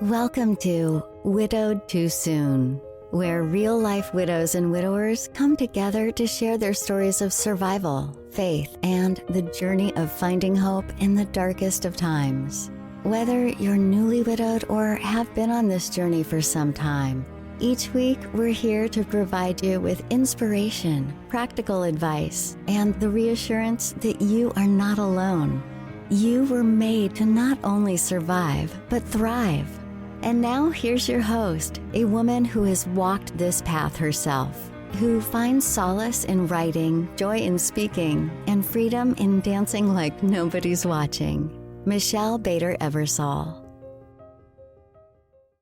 Welcome to Widowed Too Soon, where real-life widows and widowers come together to share their stories of survival, faith, and the journey of finding hope in the darkest of times. Whether you're newly widowed or have been on this journey for some time, each week we're here to provide you with inspiration, practical advice, and the reassurance that you are not alone. You were made to not only survive, but thrive. And now here's your host, a woman who has walked this path herself, who finds solace in writing, joy in speaking, and freedom in dancing like nobody's watching. Michelle Bader Ebersole.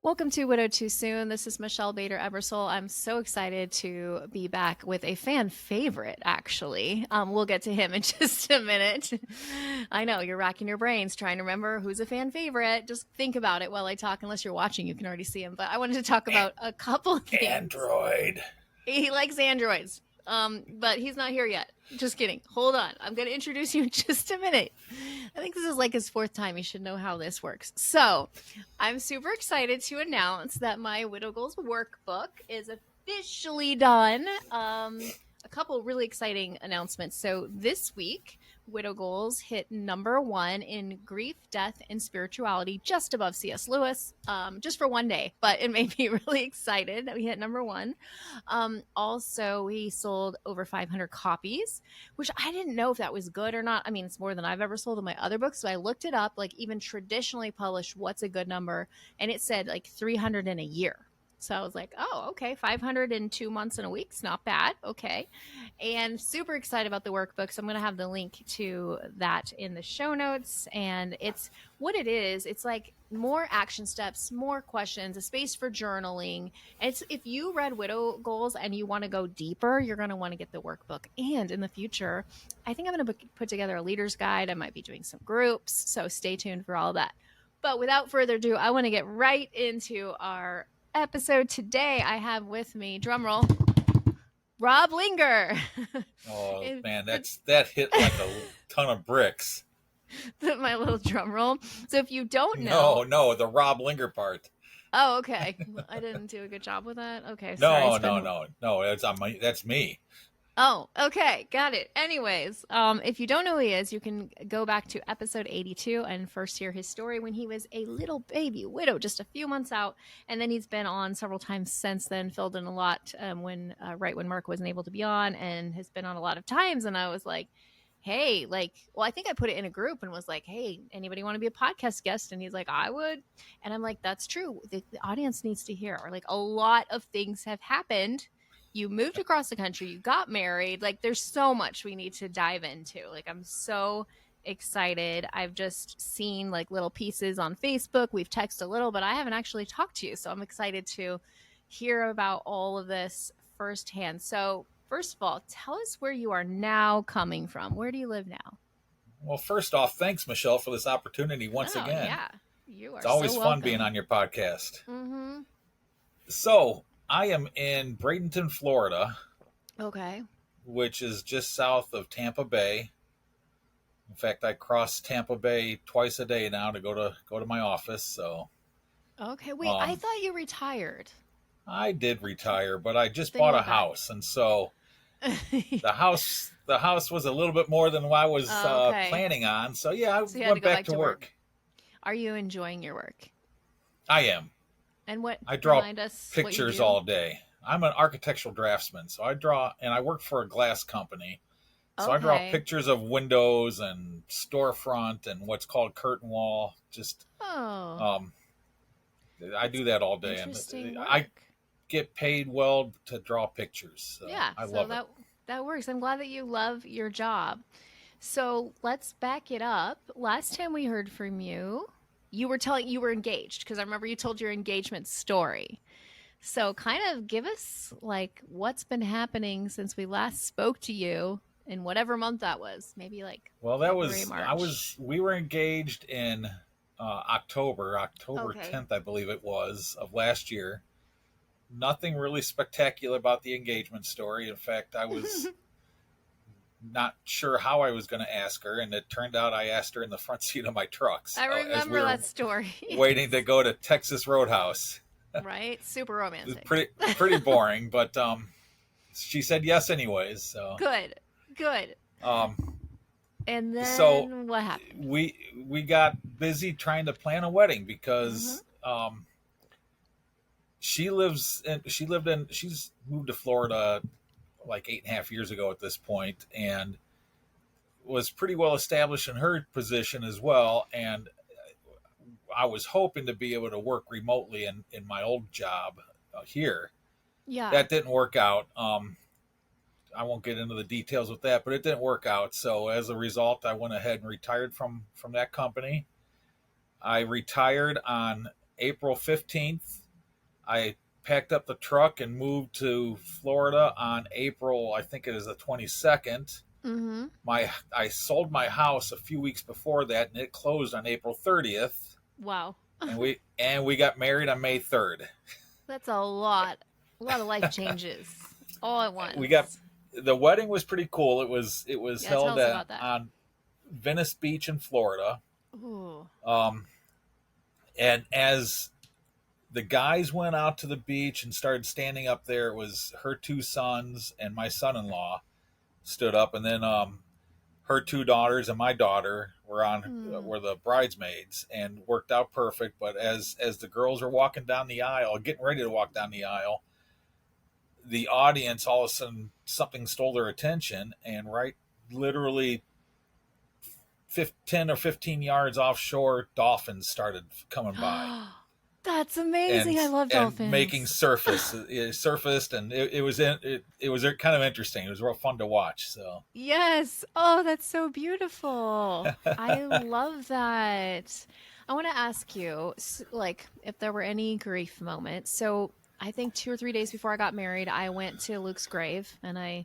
Welcome to Widowed Too Soon. This is Michelle Bader Ebersole. I'm so excited to be back with a fan favorite, actually. We'll get to him in just a minute. I know, you're racking your brains trying to remember who's a fan favorite. Just think about it while I talk. Unless you're watching, you can already see him. But I wanted to talk about a couple of things. Android. He likes androids, but he's not here yet. Just kidding. Hold on. I'm going to introduce you in just a minute. I think this is like his fourth time. He should know how this works. So I'm super excited to announce that my Widow Goals workbook is officially done. A couple really exciting announcements. So this week, Widow Goals hit #1 in grief, death, and spirituality, just above C.S. Lewis, just for one day. But it made me really excited that we hit #1. Also, we sold over 500 copies, which I didn't know if that was good or not. I mean, it's more than I've ever sold in my other books. So I looked it up, like even traditionally published, what's a good number? And it said like 300 in a year. So I was like, oh, okay, 500 in 2 months and a week's not bad. Okay. And super excited about the workbook. So I'm going to have the link to that in the show notes. And it's what it is. It's like more action steps, more questions, a space for journaling. It's if you read Widow Goals and you want to go deeper, you're going to want to get the workbook. And in the future, I think I'm going to put together a leader's guide. I might be doing some groups. So stay tuned for all that. But without further ado, I want to get right into our episode today. I have with me, drumroll, Rob Linger. Oh man, that hit like a ton of bricks. My little drum roll. So if you don't know, no, the Rob Linger part. Oh, okay. I didn't do a good job with that. Okay, No, sorry. no, that's me. Oh, okay. Got it. Anyways, if you don't know who he is, you can go back to episode 82 and first hear his story when he was a little baby widow, just a few months out. And then he's been on several times since then, filled in a lot right when Mark wasn't able to be on, and has been on a lot of times. And I was like, hey, I think I put it in a group and was like, hey, anybody want to be a podcast guest? And he's like, I would. And I'm like, that's true. The audience needs to hear. Or like a lot of things have happened. You moved across the country, you got married. Like there's so much we need to dive into. Like I'm so excited. I've just seen like little pieces on Facebook. We've texted a little, but I haven't actually talked to you. So I'm excited to hear about all of this firsthand. So first of all, tell us where you are now coming from. Where do you live now? Well, first off, thanks, Michelle, for this opportunity once again. Yeah, you are. It's always so fun welcome. being on your podcast. Mm-hmm. So I am in Bradenton, Florida. Okay. Which is just south of Tampa Bay. In fact, I cross Tampa Bay twice a day now to go to my office. So. Okay. Wait, I thought you retired. I did retire, but I just bought a house, and so the house was a little bit more than what I was planning on. So yeah, I went back to work. Are you enjoying your work? I am. And what I draw pictures all day. I'm an architectural draftsman, so I draw, and I work for a glass company. So I draw pictures of windows and storefront and what's called curtain wall. I do that all day, and I get paid well to draw pictures. So yeah, I love it. That works. I'm glad that you love your job. So let's back it up. Last time we heard from you, you were engaged, because I remember you told your engagement story. So kind of give us like what's been happening since we last spoke to you in whatever month that was. Maybe like February, March. We were engaged in October 10th, I believe it was, of last year. Nothing really spectacular about the engagement story. In fact, I was not sure how I was going to ask her, and it turned out I asked her in the front seat of my truck. I remember that story. Waiting to go to Texas Roadhouse. Right? Super romantic. Pretty boring, but she said yes anyways. So good. And then what happened? We got busy trying to plan a wedding because she's moved to Florida like 8.5 years ago at this point, and was pretty well established in her position as well. And I was hoping to be able to work remotely in my old job here. Yeah. That didn't work out. I won't get into the details with that, but it didn't work out. So as a result, I went ahead and retired from that company. I retired on April 15th. I packed up the truck and moved to Florida on April, I think it is the 22nd. Mm-hmm. I sold my house a few weeks before that, and it closed on April 30th. Wow. and we got married on May 3rd. That's a lot of life changes all at once. The wedding was pretty cool. It was held on Venice Beach in Florida. Ooh. And as the guys went out to the beach and started standing up there, it was her two sons and my son-in-law stood up, and then her two daughters and my daughter were the bridesmaids, and worked out perfect. But as the girls were walking down the aisle, getting ready to walk down the aisle, the audience, all of a sudden something stole their attention, and literally 10 or 15 yards offshore, dolphins started coming by. That's amazing. I love dolphins. And making surfaced, and it was kind of interesting. It was real fun to watch. So yes. Oh, that's so beautiful. I love that. I want to ask you, like, if there were any grief moments. So I think 2 or 3 days before I got married, I went to Luke's grave and I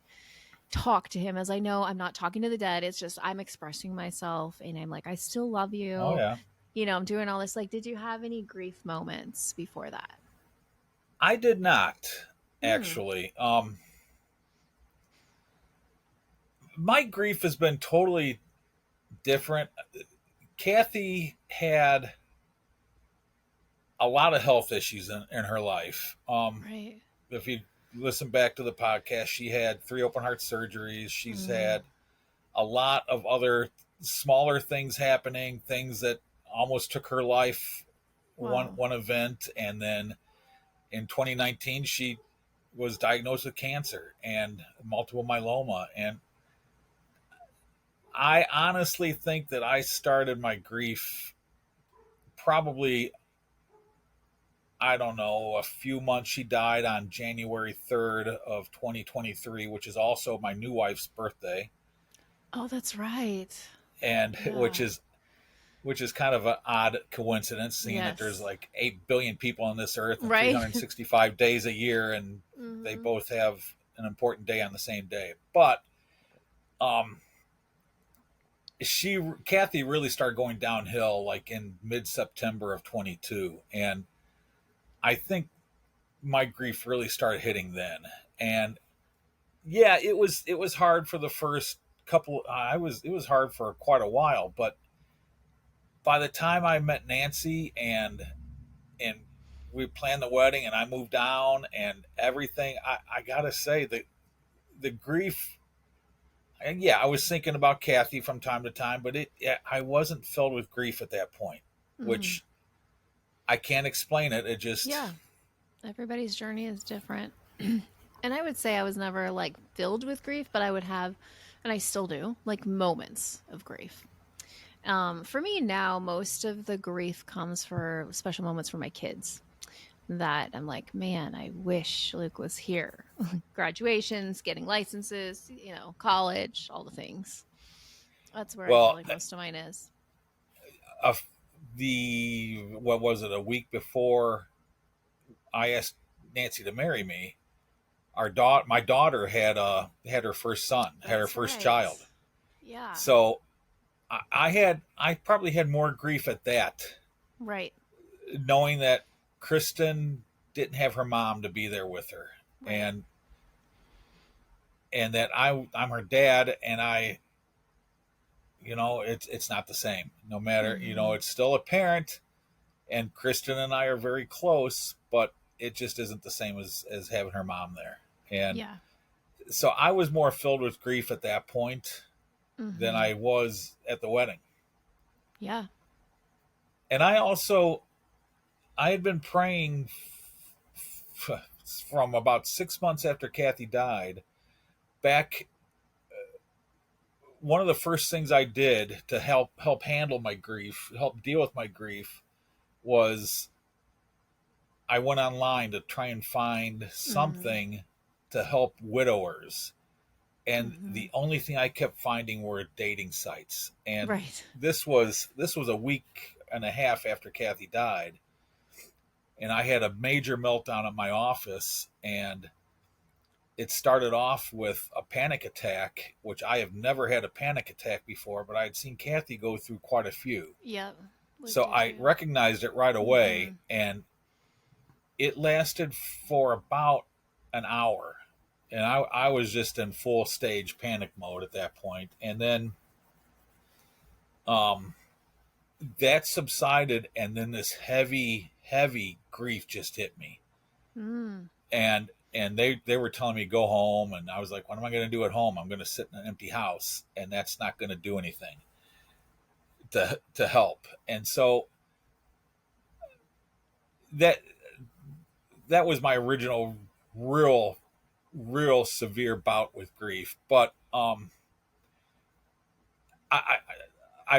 talked to him, as I know I'm not talking to the dead. It's just I'm expressing myself, and I'm like, I still love you. Oh, yeah. You know, I'm doing all this. Like, did you have any grief moments before that? I did not, actually. My grief has been totally different. Kathy had a lot of health issues in her life. Right. If you listen back to the podcast, she had 3 open heart surgeries. She's had a lot of other smaller things happening, things that almost took her life. Wow. One event, and then in 2019 she was diagnosed with cancer and multiple myeloma. And I honestly think that I started my grief probably, I don't know, a few months. She died on January 3rd of 2023, which is also my new wife's birthday. Oh, that's right. And which is kind of an odd coincidence, seeing that there's like 8 billion people on this earth and 365 days a year, and they both have an important day on the same day. But Kathy really started going downhill like in mid-September of 22, and I think my grief really started hitting then. And yeah, it was hard for the first couple. It was hard for quite a while, but by the time I met Nancy and we planned the wedding and I moved down and everything, I gotta say that the grief, and yeah, I was thinking about Kathy from time to time, but I wasn't filled with grief at that point, which I can't explain it. It just, everybody's journey is different. And I would say I was never like filled with grief, but I would have, and I still do, like moments of grief. For me now, most of the grief comes for special moments for my kids that I'm like, man, I wish Luke was here. Graduations, getting licenses, you know, college, all the things. That's where I feel like most of mine is. What was it, a week before I asked Nancy to marry me, my daughter had her first son, had her first child. Yeah. So I probably had more grief at that. Right. Knowing that Kristen didn't have her mom to be there with her. Right. And and that I'm her dad, and it's not the same. No matter, it's still a parent, and Kristen and I are very close, but it just isn't the same as having her mom there. And so I was more filled with grief at that point than I was at the wedding. Yeah. And I had been praying from about 6 months after Kathy died back. One of the first things I did to help handle my grief, help deal with my grief, was I went online to try and find something to help widowers. And the only thing I kept finding were dating sites. And this was a week and a half after Kathy died. And I had a major meltdown at my office, and it started off with a panic attack, which I have never had a panic attack before, but I had seen Kathy go through quite a few. Yep. So I recognized it right away, and it lasted for about an hour. And I was just in full stage panic mode at that point. And then that subsided, and then this heavy grief just hit me. And they were telling me to go home, and I was like, what am I going to do at home? I'm going to sit in an empty house, and that's not going to do anything to help. And so that was my original real severe bout with grief. But I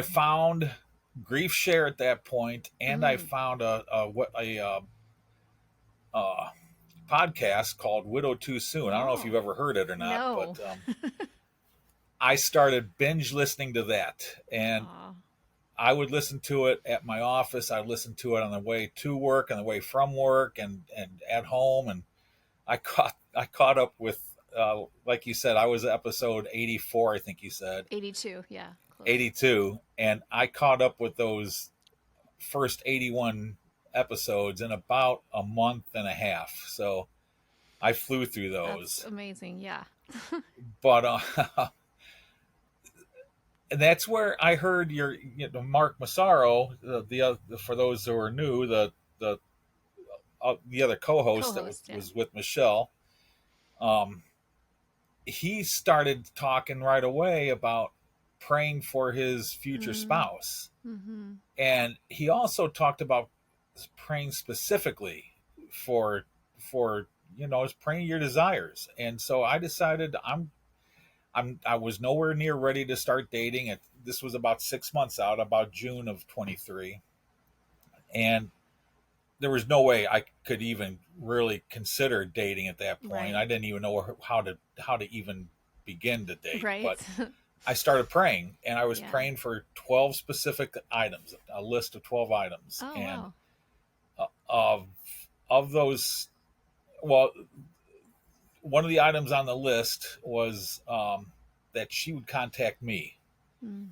found Grief Share at that point, and I found a podcast called Widow Too Soon. I don't know if you've ever heard it or not, but I started binge listening to that, and I would listen to it at my office. I'd listen to it on the way to work, on the way from work, and at home. And I caught up with, like you said, I was episode 84, I think you said. 82, yeah. Close. 82, and I caught up with those first 81 episodes in about a month and a half. So I flew through those. That's amazing, yeah. But and that's where I heard your Mark Massaro, the for those who are new, the other co-host that was with Michelle. He started talking right away about praying for his future spouse. And he also talked about praying specifically for praying your desires. And so I decided I was nowhere near ready to start dating. This was about 6 months out, about June of 23. And there was no way I could even really consider dating at that point. Right. I didn't even know how to even begin to date. Right. But I started praying, and I was praying for 12 specific items, a list of 12 items. Oh, and wow. Of those, well, one of the items on the list was that she would contact me,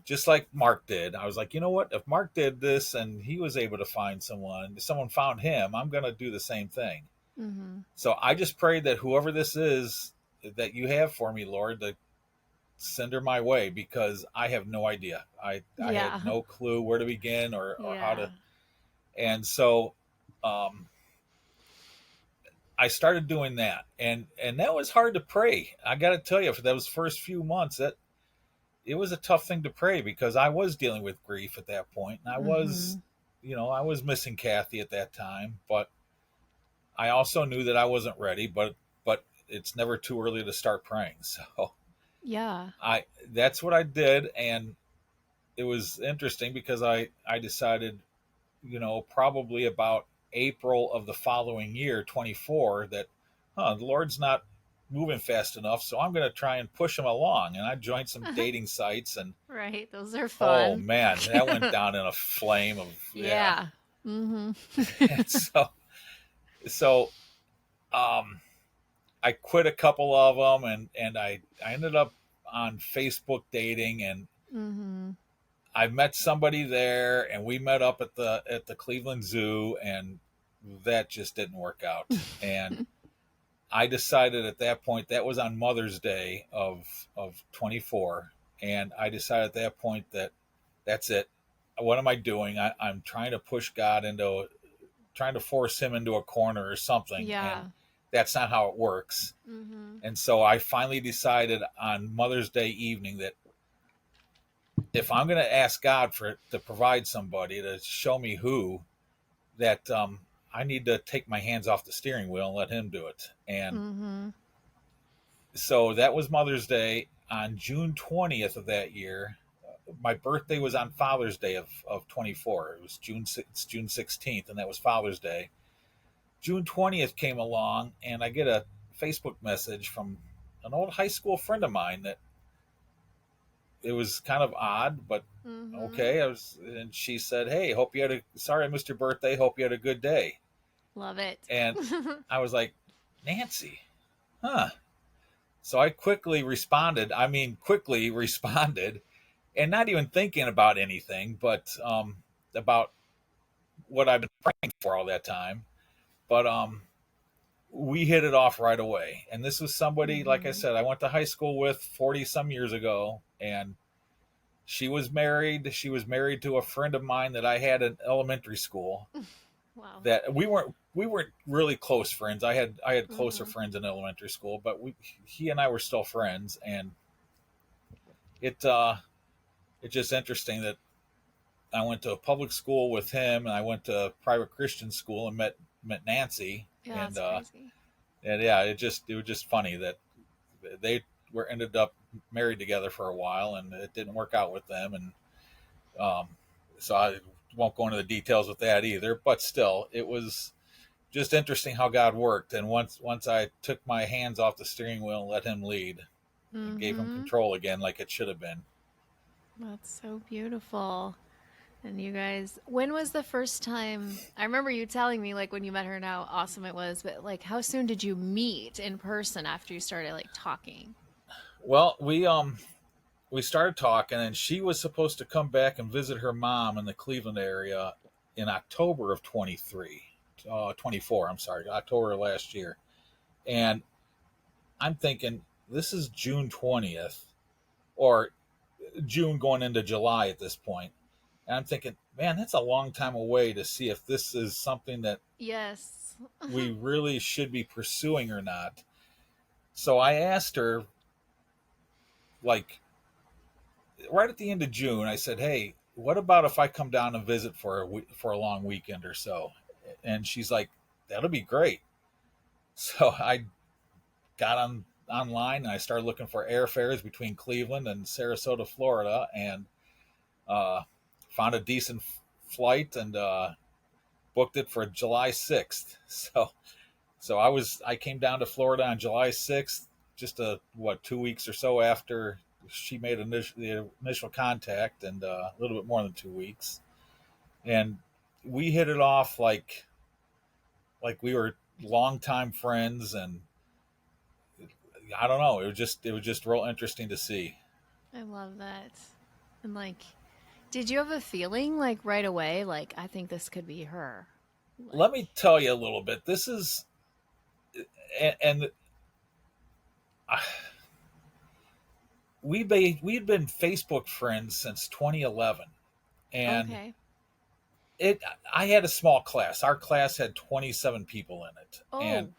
just like Mark did. I was like, you know what? If Mark did this and he was able to find someone found him, I'm going to do the same thing. So I just prayed that whoever this is that you have for me, Lord, to send her my way, because I have no idea. I had no clue where to begin or how to. And so I started doing that, and that was hard to pray. I got to tell you, for those first few months, it was a tough thing to pray, because I was dealing with grief at that point, and I was missing Kathy at that time, but I also knew that I wasn't ready. But it's never too early to start praying. So that's what I did, and it was interesting because I decided, probably about April of the following year, 24, that the Lord's not moving fast enough, so I'm going to try and push him along. And I joined some dating sites, and right, those are fun. Oh man, that went down in a flame of And so I quit a couple of them, and I ended up on Facebook dating, and I met somebody there, and we met up at the Cleveland Zoo, and that just didn't work out. And I decided at that point, that was on Mother's Day of 24. And I decided at that point that that's it. What am I doing? I'm trying to push God trying to force him into a corner or something. Yeah. And that's not how it works. Mm-hmm. And so I finally decided on Mother's Day evening that if I'm going to ask God to provide somebody to show me who, that I need to take my hands off the steering wheel and let him do it. And Mm-hmm. so that was Mother's Day. On June 20th of that year, my birthday was on Father's Day of 24. It was June 16th, and that was Father's Day. June 20th came along, and I get a Facebook message from an old high school friend of mine that it was kind of odd, but okay. And she said, "Hey, sorry I missed your birthday. Hope you had a good day." Love it. And I was like, Nancy, huh? So I quickly responded, and not even thinking about anything, but about what I've been praying for all that time. But we hit it off right away. And this was somebody, like I said, I went to high school with 40 some years ago, and she was married. She was married to a friend of mine that I had in elementary school. Wow. That we weren't really close friends. I had closer friends in elementary school, but he and I were still friends, and it's just interesting that I went to a public school with him, and I went to a private Christian school and met Nancy. Yeah, And that's crazy. And yeah, it was just funny that they ended up married together for a while, and it didn't work out with them, and so I won't go into the details with that either. But still, it was just interesting how God worked. And once I took my hands off the steering wheel and let him lead, and gave him control again, like it should have been. That's so beautiful. And you guys, when was the first time? I remember you telling me like when you met her and how awesome it was, but like how soon did you meet in person after you started like talking? Well, we started talking, and she was supposed to come back and visit her mom in the Cleveland area in October of 24, I'm sorry, October of last year. And I'm thinking, this is June 20th, or June going into July at this point. And I'm thinking, man, that's a long time away to see if this is something that Yes. we really should be pursuing or not. So I asked her, like, right at the end of June, I said, "Hey, what about if I come down and visit for a long weekend or so?" And she's like, "That'll be great." So I got online, and I started looking for airfares between Cleveland and Sarasota, Florida, and found a decent flight, and booked it for July 6th. So I came down to Florida on July 6th, just 2 weeks or so after she made the initial contact, and a little bit more than 2 weeks. And we hit it off like we were longtime friends, and I don't know, it was just real interesting to see. I love that. And like, did you have a feeling like right away, like, I think this could be her? Like... Let me tell you a little bit. This is, and we'd been Facebook friends since 2011, and okay. I had a small class. Our class had 27 people in it. Oh, and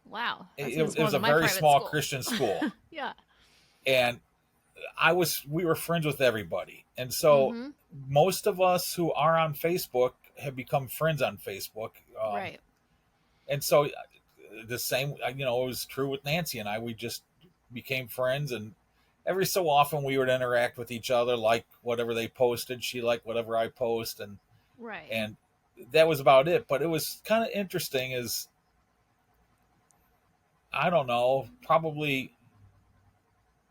wow. It was a very small school. Christian school. Yeah. And we were friends with everybody. And so most of us who are on Facebook have become friends on Facebook. Right. And so the same, it was true with Nancy and I. We just became friends, and every so often we would interact with each other, like whatever they posted. She liked whatever I post, and right. And that was about it. But it was kind of interesting, is, I don't know, probably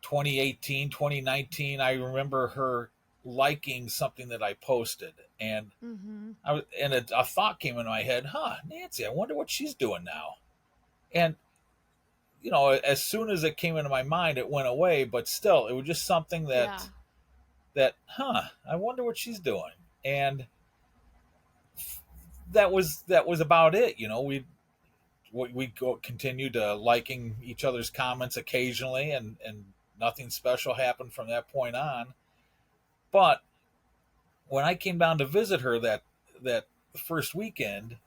2018, 2019, I remember her liking something that I posted, and a thought came into my head, Nancy, I wonder what she's doing now. And as soon as it came into my mind, it went away, but still, it was just something that I wonder what she's doing. And that was about it. we continue to liking each other's comments occasionally, and nothing special happened from that point on. But when I came down to visit her that first weekend,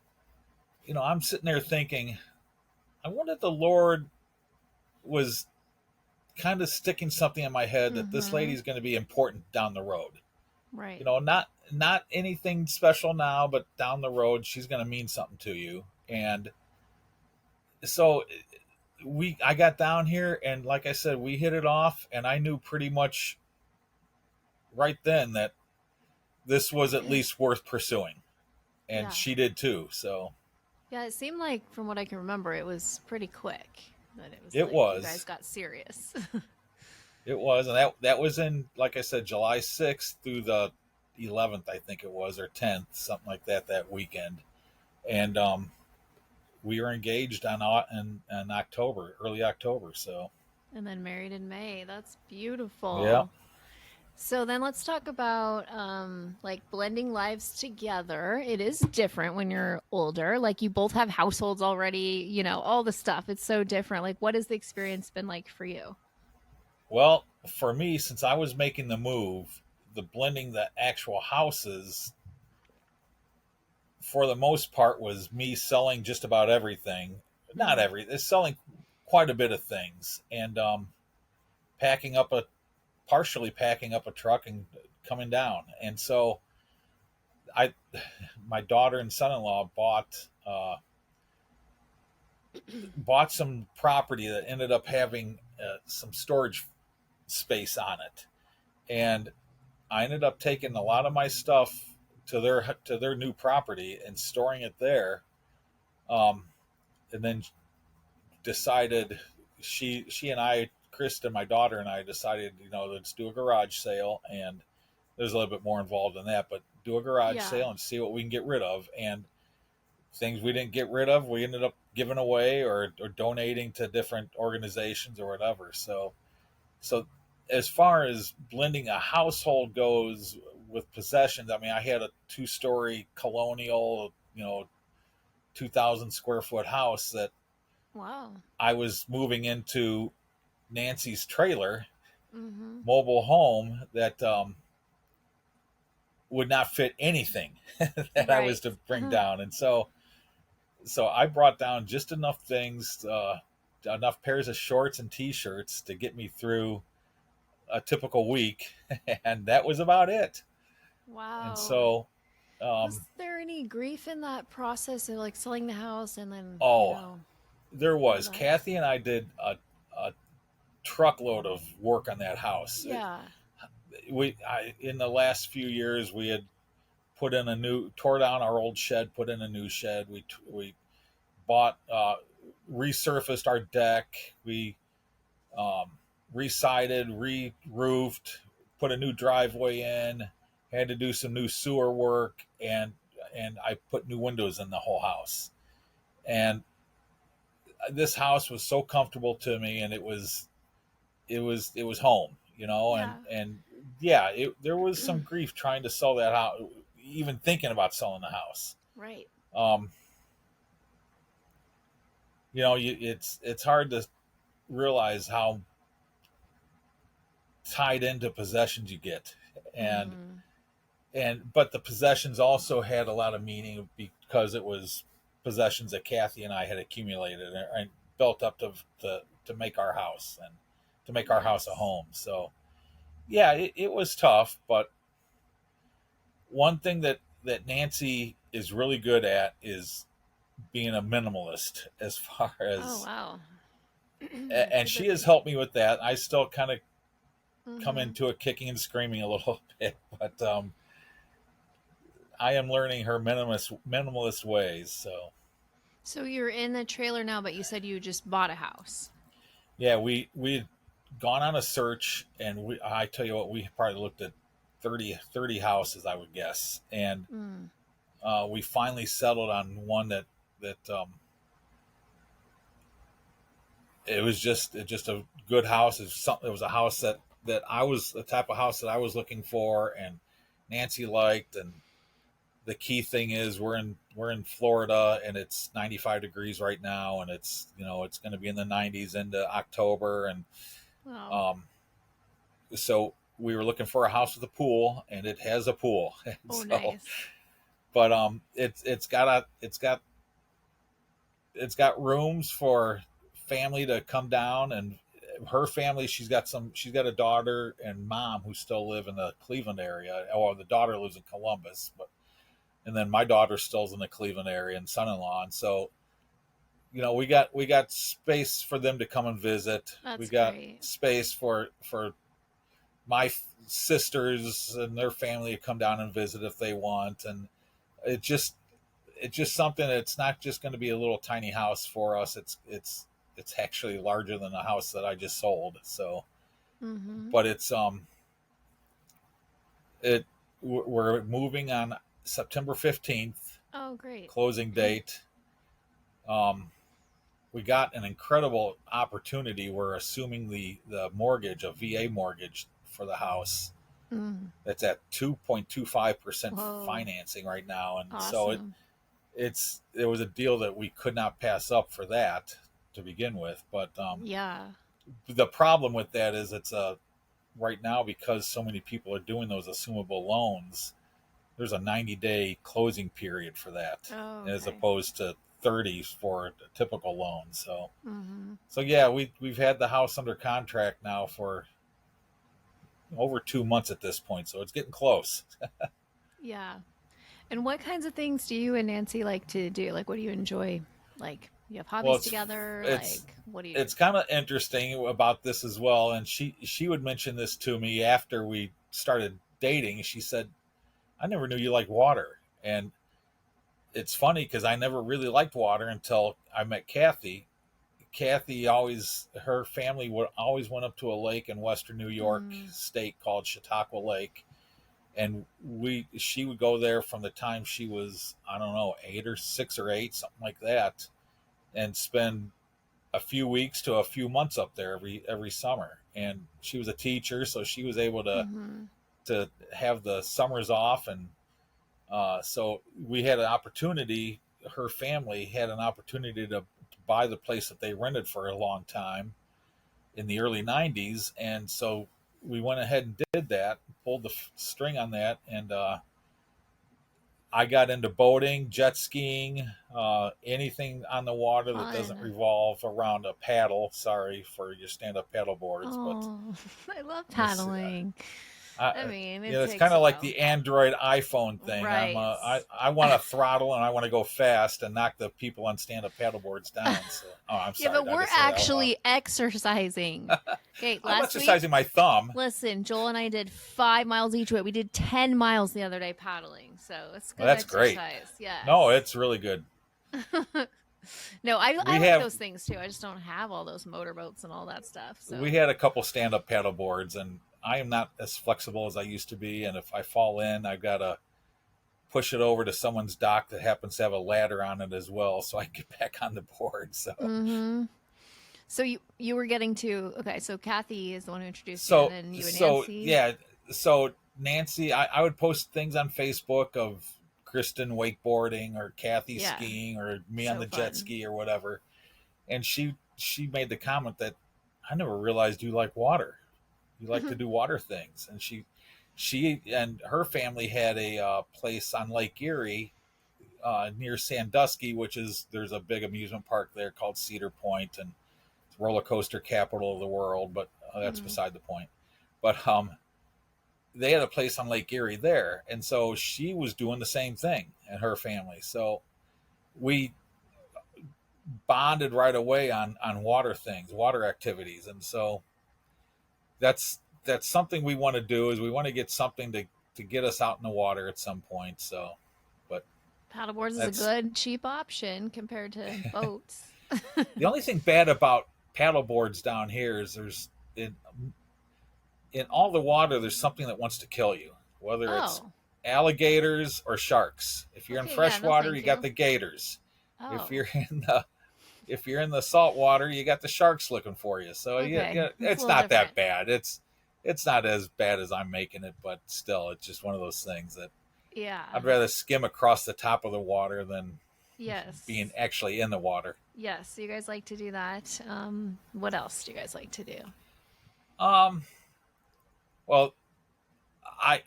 I'm sitting there thinking, I wonder if the Lord was kind of sticking something in my head that this lady's going to be important down the road. Right. Not anything special now, but down the road she's going to mean something to you. And so I got down here, and like I said, we hit it off, and I knew pretty much right then that this was at least worth pursuing. And she did too. So yeah, it seemed like, from what I can remember, it was pretty quick. That it was. You guys got serious. It was, and that was in, like I said, July 6th through the 11th, I think it was, or 10th, something like that weekend. And we were engaged in October, early October. So. And then married in May. That's beautiful. Yeah. So then let's talk about like blending lives together. It is different when you're older. Like, you both have households already, all the stuff. It's so different. Like, what has the experience been like for you? Well, for me, since I was making the move, the blending the actual houses, for the most part, was me selling just about everything. Not everything. Selling quite a bit of things, and partially packing up a truck and coming down. And so my daughter and son-in-law bought some property that ended up having some storage space on it. And I ended up taking a lot of my stuff to their new property and storing it there. And then decided, she and I, Kristen, my daughter, and I decided, let's do a garage sale. And there's a little bit more involved in that, but do a garage sale and see what we can get rid of. And things we didn't get rid of, we ended up giving away or donating to different organizations or whatever. So as far as blending a household goes with possessions, I mean, I had a 2-story colonial, 2,000 square foot house that I was moving into Nancy's trailer, mobile home that would not fit anything that I was to bring down. And so I brought down just enough things, enough pairs of shorts and t-shirts to get me through a typical week. And that was about it. Wow. And so, was there any grief in that process of like selling the house and then? There was. Kathy and I did a truckload of work on that house. Yeah. In the last few years, we had tore down our old shed, put in a new shed. We bought, resurfaced our deck. We re-sided, re-roofed, put a new driveway in, had to do some new sewer work, and I put new windows in the whole house. And this house was so comfortable to me, and it was home, and there was some grief trying to sell that house, even thinking about selling the house. Right. It's hard to realize how tied into possessions you get, but the possessions also had a lot of meaning because it was possessions that Kathy and I had accumulated and built up to make our house and to make our house a home. So it was tough, but one thing that Nancy is really good at is being a minimalist, as far as and she has helped me with that. I still kind of come into it kicking and screaming a little bit, but I am learning her minimalist ways. So you're in the trailer now, but you said you just bought a house. Yeah, we had gone on a search, and I tell you what, we probably looked at 30 houses, I would guess, and we finally settled on one that it was just a good house. It was a house that I was the type of house that I was looking for, and Nancy liked, and the key thing is we're in Florida, and it's 95 degrees right now, and it's it's going to be in the 90s into October, and Wow. So we were looking for a house with a pool, and it has a pool. Oh, nice. But it's got rooms for family to come down, and her family, she's got a daughter and mom who still live in the Cleveland area. Or the daughter lives in Columbus, and then my daughter still's in the Cleveland area, and son-in-law. And so, we got space for them to come and visit. We got great. space for my sisters and their family to come down and visit if they want. And it's just something. It's not just going to be a little tiny house for us. It's actually larger than the house that I just sold. So, but we're moving on September 15th. Oh, great. Closing date. We got an incredible opportunity. We're assuming the mortgage, a VA mortgage for the house. It's at 2.25% financing right now. And awesome. so it was a deal that we could not pass up for that to begin with. But the problem with that is it's right now, because so many people are doing those assumable loans, there's a 90-day closing period for that, as opposed to 30 for a typical loan. So, yeah, we've had the house under contract now for over 2 months at this point, so it's getting close. Yeah. And what kinds of things do you and Nancy like to do? Like, what do you enjoy? Like, you have hobbies together? What do you? It's kind of interesting about this as well. And she would mention this to me after we started dating. She said, "I never knew you liked water." And it's funny because I never really liked water until I met Kathy. Kathy her family always went up to a lake in Western New York state called Chautauqua Lake. And she would go there from the time she was, I don't know, 6 or 8, something like that, and spend a few weeks to a few months up there every summer. And she was a teacher, so she was able to have the summers off. And so we had an opportunity, her family had an opportunity to buy the place that they rented for a long time in the early 90s. And so we went ahead and did that, pulled the string on that. And I got into boating, jet skiing, anything on the water that doesn't revolve around a paddle. Sorry for your stand-up paddle boards. But I love paddling. I mean, it's kind of like the Android iPhone thing. Right. I want to throttle, and I want to go fast and knock the people on stand-up paddleboards down. So, I'm sorry. Yeah, but we're actually exercising. Okay, I'm exercising my thumb. Listen, Joel and I did 5 miles each way. We did 10 miles the other day paddling. So it's good. That's exercise. Great. Yeah. No, it's really good. No, I like those things too. I just don't have all those motorboats and all that stuff. So. We had a couple stand-up paddle boards, and I am not as flexible as I used to be. And if I fall in, I've got to push it over to someone's dock that happens to have a ladder on it as well, so I can get back on the board. So, So you were getting to, okay, so Kathy is the one who introduced you, and then you and Nancy. Yeah, so Nancy, I would post things on Facebook of Kristen wakeboarding or Kathy skiing or me on the jet ski or whatever. And she made the comment that I never realized you like water. You like to do water things. And she and her family had a place on Lake Erie near Sandusky, there's a big amusement park there called Cedar Point, and it's roller coaster capital of the world, but that's beside the point. But they had a place on Lake Erie there, and so she was doing the same thing, and her family. So we bonded right away on water things, water activities, and so that's something we want to do. Is we want to get something to get us out in the water at some point. So, but paddleboards is a good cheap option compared to boats. The only thing bad about paddleboards down here is there's in all the water, there's something that wants to kill you, whether it's alligators or sharks. If you're in freshwater, you got the gators. If you're in the salt water, you got the sharks looking for you. So it's not that bad. It's not as bad as I'm making it, but still, it's just one of those things that Yeah. I'd rather skim across the top of the water than Yes. being actually in the water. Yes, you guys like to do that. What else do you guys like to do? Um, well,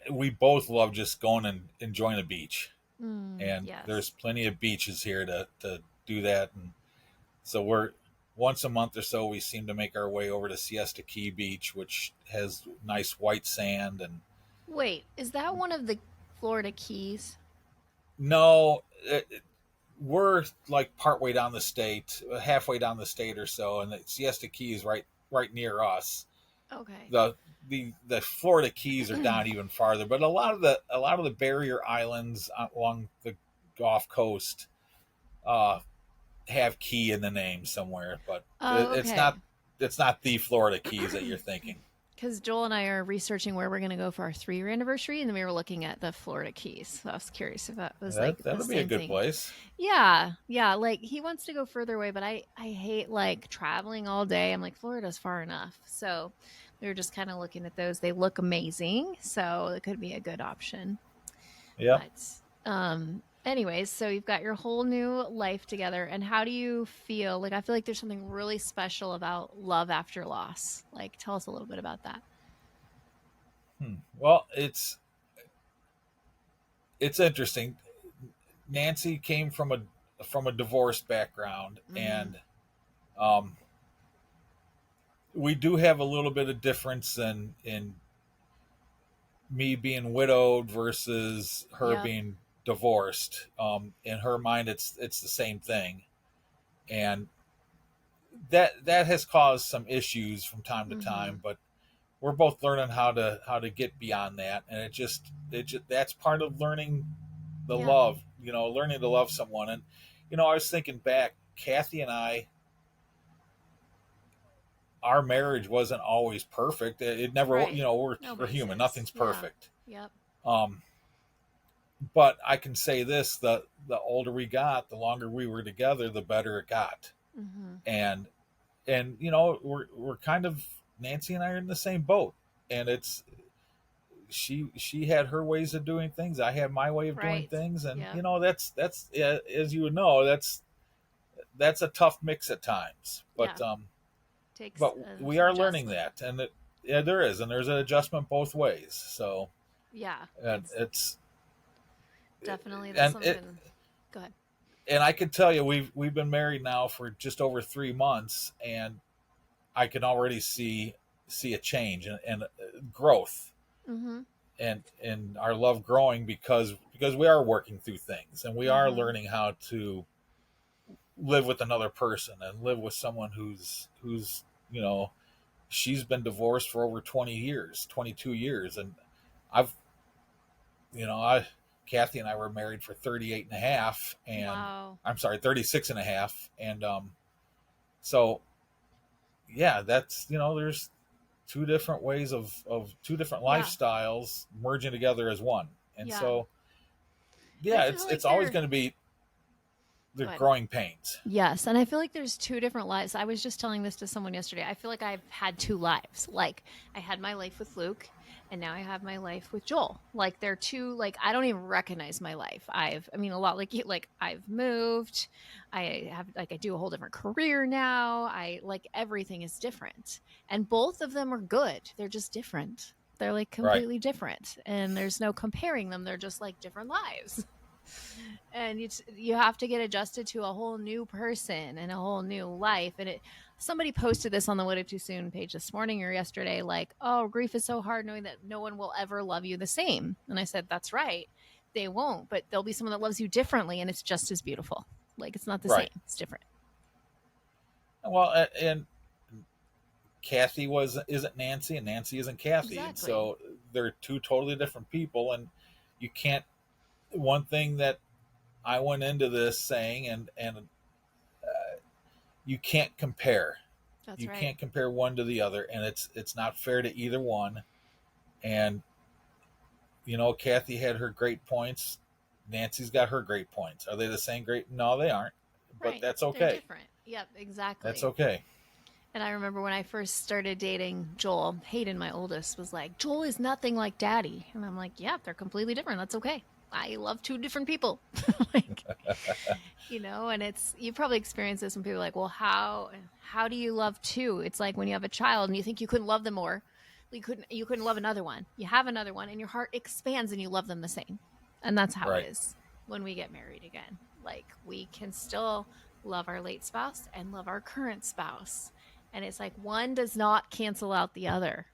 we both love just going and enjoying the beach, and Yes. there's plenty of beaches here to do that. And so we're once a month or so we seem to make our way over to Siesta Key Beach, which has nice white sand. And Wait, is that one of the Florida Keys? no, we're like partway down the state, halfway down the state or so, and the Siesta Key is right near us. Okay. The Florida Keys are down even farther, but a lot of the barrier islands along the Gulf Coast have Key in the name somewhere, but it's not the Florida Keys that you're thinking. Because Joel and I are researching where we're going to go for our 3-year anniversary, and then we were looking at the Florida Keys. So I was curious if that was that would be a good place. Yeah, like he wants to go further away, but I hate like traveling all day. I'm like, Florida's far enough. So we were just kind of looking at those. They look amazing, so it could be a good option. Yeah. But anyways, so you've got your whole new life together, and how do you feel? Like, I feel like there's something really special about love after loss. Like, tell us a little bit about that. Well, it's interesting. Nancy came from a divorced background, and we do have a little bit of difference in me being widowed versus her being divorced. In her mind, it's the same thing, and that has caused some issues from time to time. But we're both learning how to get beyond that, and it just that's part of learning the love. Learning to love someone. And I was thinking back, Kathy and I, our marriage wasn't always perfect. It never, we're human. Nothing's perfect. Yeah. Yep. But I can say this: the older we got, the longer we were together, the better it got. And we're kind of, Nancy and I are in the same boat, and it's she had her ways of doing things, I had my way of doing things, and that's as you would know, that's a tough mix at times. But but we are learning that, and there's an adjustment both ways. So and it's definitely something. Go ahead. And I can tell you, we've been married now for just over 3 months, and I can already see a change and growth, and our love growing because we are working through things, and we are learning how to live with another person and live with someone who's she's been divorced for over 22 years, and Kathy and I were married for 38 and a half, and I'm sorry, 36 and a half. And so that's, there's two different ways of two different lifestyles merging together as one. And so it's always going to be the growing pains. Yes. And I feel like there's two different lives. I was just telling this to someone yesterday. I feel like I've had two lives. Like, I had my life with Luke, and now I have my life with Joel. Like, they're two, like, I don't even recognize my life. A lot like you, like, I've moved. I do a whole different career now. Everything is different. And both of them are good. They're just different. They're like completely different. And there's no comparing them. They're just like different lives. And you have to get adjusted to a whole new person and a whole new life. And somebody posted this on the Widowed Too Soon page this morning or yesterday, like, oh, grief is so hard knowing that no one will ever love you the same. And I said, that's right. They won't, but there'll be someone that loves you differently, and it's just as beautiful. Like, it's not the same. It's different. Well, and Kathy isn't Nancy, and Nancy isn't Kathy. Exactly. And so they're two totally different people, and you can't. One thing that I went into this saying, and you can't compare. You can't compare one to the other, and it's not fair to either one. And Kathy had her great points. Nancy's got her great points. Are they the same great? No, they aren't. But that's okay. They're different. Yep, exactly. That's okay. And I remember when I first started dating Joel, Hayden, my oldest, was like, Joel is nothing like Daddy. And I'm like, yeah, they're completely different. That's okay. I love two different people. Like, you know, and you probably experience this when people are like, well, how do you love two? It's like when you have a child and you think you couldn't love them more. You couldn't love another one. You have another one and your heart expands and you love them the same. And that's how it is when we get married again. Like, we can still love our late spouse and love our current spouse. And it's like one does not cancel out the other.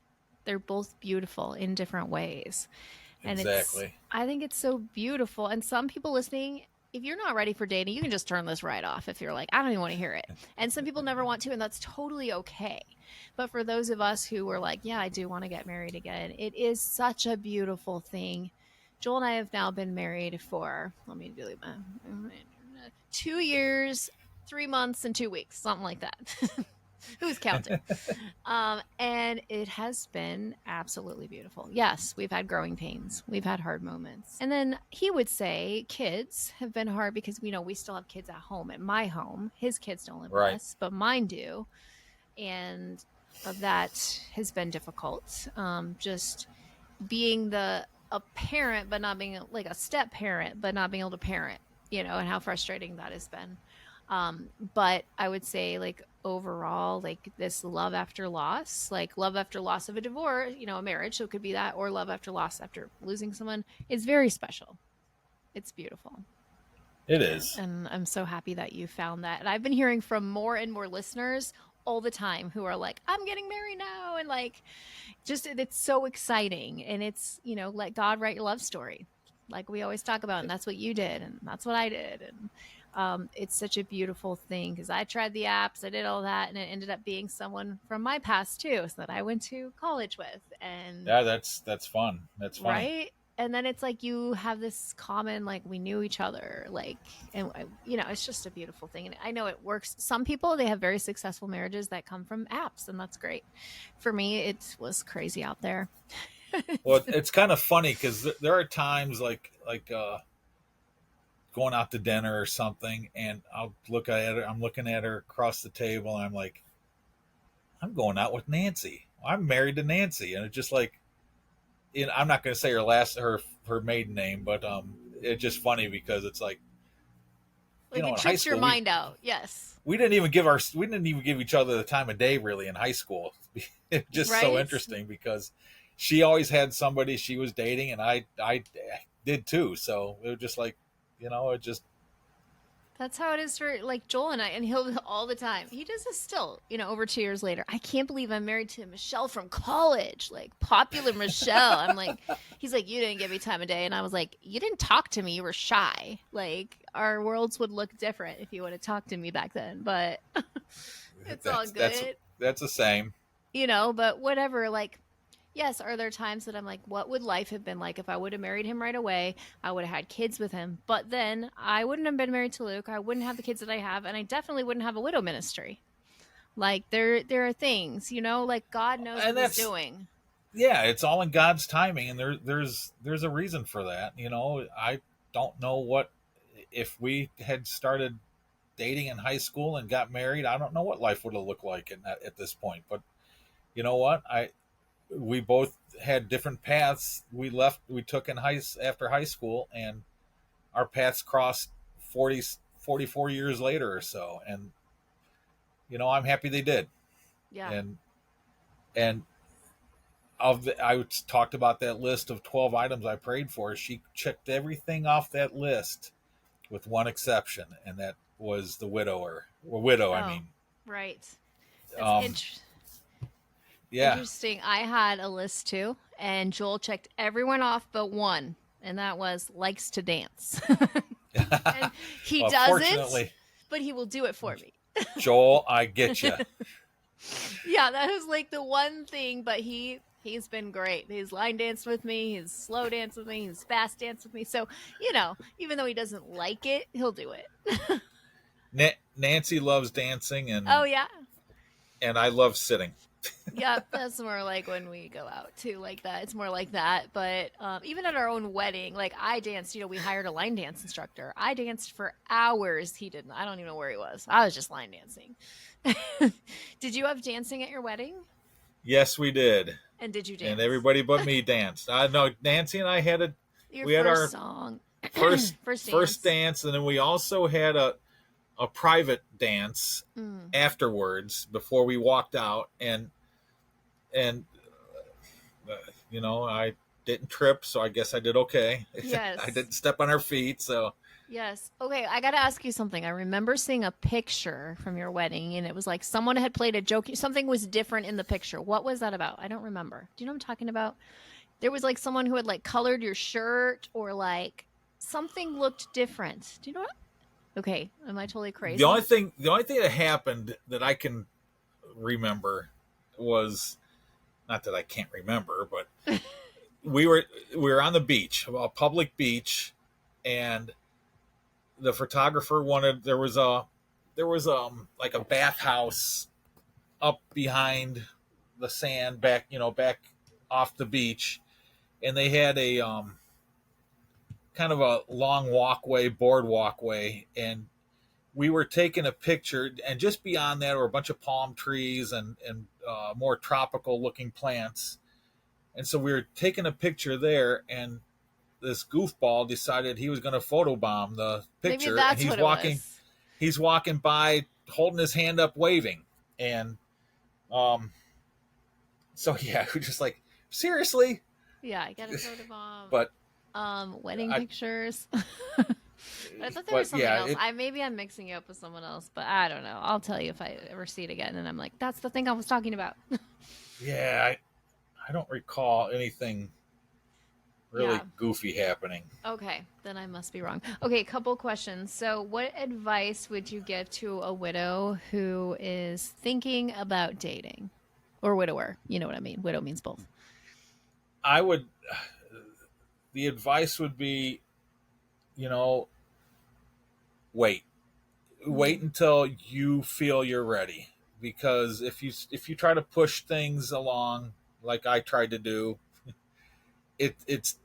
They're both beautiful in different ways. And exactly. I think it's so beautiful. And some people listening, if you're not ready for dating, you can just turn this right off if you're like, I don't even want to hear it. And some people never want to, and that's totally okay. But for those of us who were like, yeah, I do want to get married again, it is such a beautiful thing. Joel and I have now been married for, 2 years, 3 months, and 2 weeks, something like that. Who's counting? And it has been absolutely beautiful. Yes, we've had growing pains. We've had hard moments. And then he would say kids have been hard because we still have kids at home, at my home. His kids don't live with us, but mine do. And that has been difficult. Just being a parent, but not being like a step parent, but not being able to parent, and how frustrating that has been. But I would say, like, overall, like, this love after loss of a divorce, a marriage, so it could be that, or love after loss after losing someone, is very special. It's beautiful. It is. And I'm so happy that you found that. And I've been hearing from more and more listeners all the time who are like, I'm getting married now. And like, just, it's so exciting. And it's, let God write your love story, like we always talk about. And that's what you did. And that's what I did. And it's such a beautiful thing, because I tried the apps, I did all that, and it ended up being someone from my past too, so that I went to college with. And yeah, that's fun. That's funny. Right? And then it's like you have this common, like, we knew each other, like, and it's just a beautiful thing. And I know it works. Some people, they have very successful marriages that come from apps, and that's great. For me, it was crazy out there. Well, it's kind of funny because there are times like going out to dinner or something, and I'll look at her. I'm looking at her across the table, and I'm like, I'm going out with Nancy. I'm married to Nancy, and it's just like, I'm not going to say her maiden name, but it's just funny because it's like it trips your mind out. Yes, we didn't even give each other the time of day really in high school. It's just so interesting because she always had somebody she was dating, and I did too. So it was just like, it just. That's how it is for, like, Joel and I, and he'll all the time. He does this still, over 2 years later. I can't believe I'm married to Michelle from college, like, popular Michelle. I'm like, he's like, you didn't give me time of day. And I was like, you didn't talk to me. You were shy. Like, our worlds would look different if you would have talked to me back then. But it's all good. That's the same. But whatever, like, yes, are there times that I'm like, what would life have been like if I would have married him right away? I would have had kids with him. But then I wouldn't have been married to Luke. I wouldn't have the kids that I have. And I definitely wouldn't have a widow ministry. Like, there are things, like, God knows what he's doing. Yeah, it's all in God's timing. And there's a reason for that. I don't know what, if we had started dating in high school and got married, I don't know what life would have looked like at this point. But you know what? We both had different paths. We took after high school, and our paths crossed 44 years later or so. And, I'm happy they did. Yeah. And I talked about that list of 12 items I prayed for. She checked everything off that list with one exception. And that was the widow. I mean. Right. That's interesting. Yeah. Interesting. I had a list too, and Joel checked everyone off but one, and that was likes to dance. And he doesn't, but he will do it for me. Joel, I get you. Yeah, that was like the one thing, but he's been great. He's line danced with me, he's slow danced with me, he's fast danced with me. So, even though he doesn't like it, he'll do it. Nancy loves dancing, and oh yeah, and I love sitting. Yeah, that's more like when we go out too, like that. It's more like that. But even at our own wedding, like, I danced, we hired a line dance instructor. I danced for hours. He didn't. I don't even know where he was. I was just line dancing. Did you have dancing at your wedding? Yes, we did. And did you dance? And everybody but me danced. I know Nancy and I had our song. first dance, and then we also had a private dance afterwards before we walked out, and I didn't trip, so I guess I did okay. Yes. I didn't step on her feet, so. Yes. Okay, I got to ask you something. I remember seeing a picture from your wedding, and it was like someone had played a joke. Something was different in the picture. What was that about? I don't remember. Do you know what I'm talking about? There was like someone who had like colored your shirt, or like something looked different. Do you know what? Okay, am I totally crazy? The only thing that happened that I can remember was, not that I can't remember, but we were on the beach, a public beach, and the photographer wanted, there was like a bathhouse up behind the sand, back off the beach, and they had a kind of a long board walkway, and we were taking a picture, and just beyond that were a bunch of palm trees and more tropical looking plants. And so we were taking a picture there, and this goofball decided he was going to photobomb the picture. Maybe that's and what it was. He's walking by, holding his hand up, waving. And so yeah, we're just like, seriously? Yeah, I got a photobomb. But wedding pictures. I thought there was something else. Maybe I'm mixing you up with someone else, but I don't know. I'll tell you if I ever see it again, and I'm like, that's the thing I was talking about. Yeah, I don't recall anything really goofy happening. Okay, then I must be wrong. Okay, couple questions. So what advice would you give to a widow who is thinking about dating? Or widower, you know what I mean. Widow means both. The advice would be, wait until you feel you're ready. Because if you try to push things along like I tried to do, it's